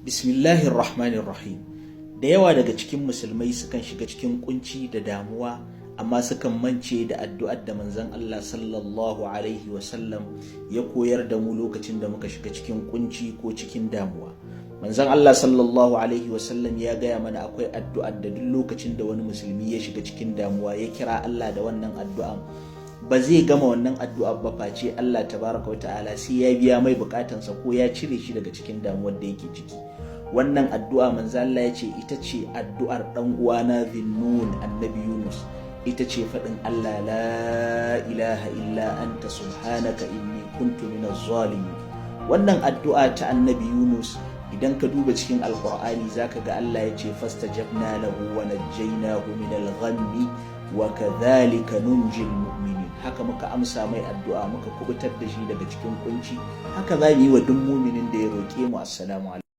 Bismillahir Rahmanir Rahim. Da yawa daga cikin musulmai sukan shiga cikin kunci da damuwa, amma sukan mance da addu'ar da manzon Allah sallallahu alaihi wasallam ya koyar da mu lokacin da muka shiga cikin kunci ko cikin damuwa. Manzon Allah sallallahu alaihi wasallam ya gaya mana akwai addu'ar da duk lokacin da wani musulmi ya shiga cikin damuwa ya kira Allah da wannan addu'a, ba zai gama wannan addu'a ba face Allah tabaraka wa ta'ala sai ya biya mai bukatansa ko ya cire shi daga cikin damuwar da yake ciki. Wannan addu'a manzo Allah ya ce ita ce addu'ar dan uwana Zinnun annabi Yunus, ita ce faɗin Allah la ilaha illa anta subhanaka inni kuntu minaz zalimin. Wannan addu'a ta annabi Yunus idan ka duba cikin alqur'ani zaka ga Allah ya ce fastajabna lahu wa najjaynahu minal ghammi wa kadhalika nunjil mu'minin. Haka muka amsa mai addu'a muka kubutar da shi daga cikin kunci, haka za mu yi wa duk mu'minin da ya roƙe mu. Assalamu alaikum.